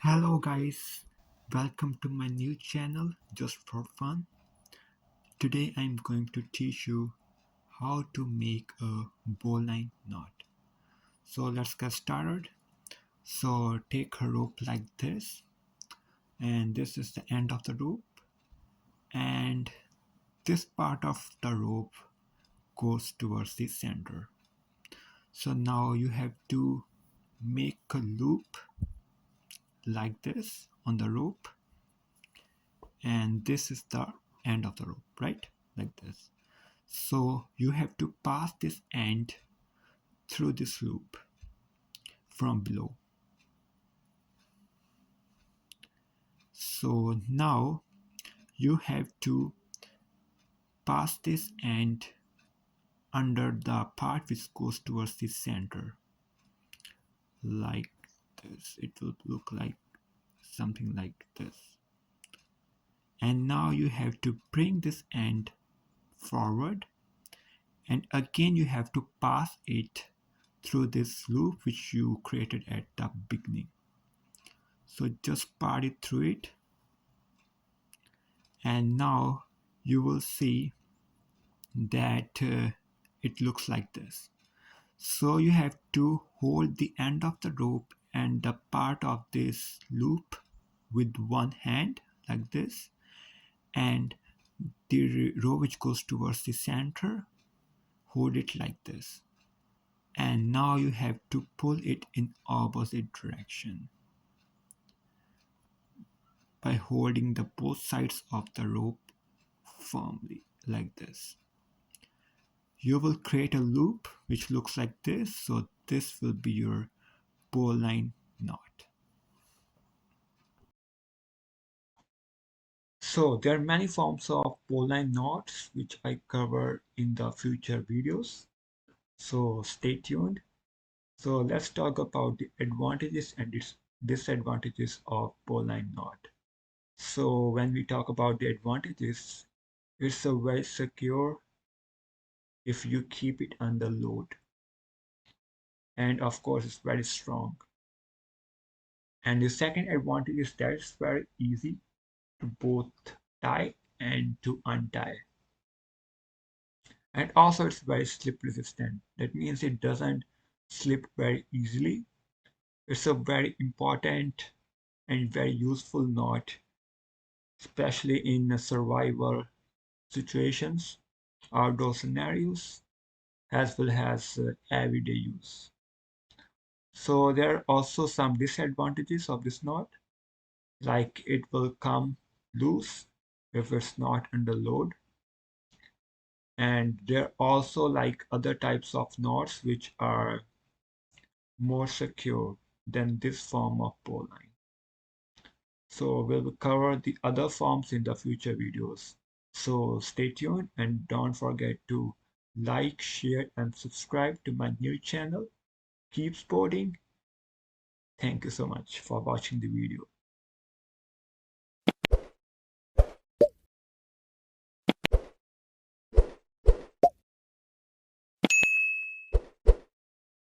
Hello guys, welcome to my new channel just for fun. Today I'm going to teach you how to make a bowline knot. So let's get started. So take a rope like this, and this is the end of the rope, and this part of the rope goes towards the center. So now you have to make a loop like this on the rope, and this is the end of the rope, right? Like this. So you have to pass this end through this loop from below. So now you have to pass this end under the part which goes towards the center, like this. It will look like something like this. And now you have to bring this end forward, and again you have to pass it through this loop which you created at the beginning. So just part it through it, and now you will see that it looks like this. So you have to hold the end of the rope and the part of this loop with one hand like this, and the row which goes towards the center, hold it like this. And now you have to pull it in opposite direction by holding the both sides of the rope firmly like this. You will create a loop which looks like this. So this will be your bowline knot. So there are many forms of bowline knots which I cover in the future videos. So stay tuned. So let's talk about the advantages and disadvantages of bowline knot. So when we talk about the advantages, it's a very secure if you keep it under load. And of course, it's very strong. And the second advantage is that it's very easy to both tie and to untie. And also it's very slip resistant. That means it doesn't slip very easily. It's a very important and very useful knot, especially in survival situations, outdoor scenarios, as well as everyday use. So there are also some disadvantages of this knot, like it will come loose if it's not under load. And there are also like other types of knots which are more secure than this form of bowline. So we'll cover the other forms in the future videos. So stay tuned and don't forget to like, share and subscribe to my new channel. Keep sporting. Thank you so much for watching the video.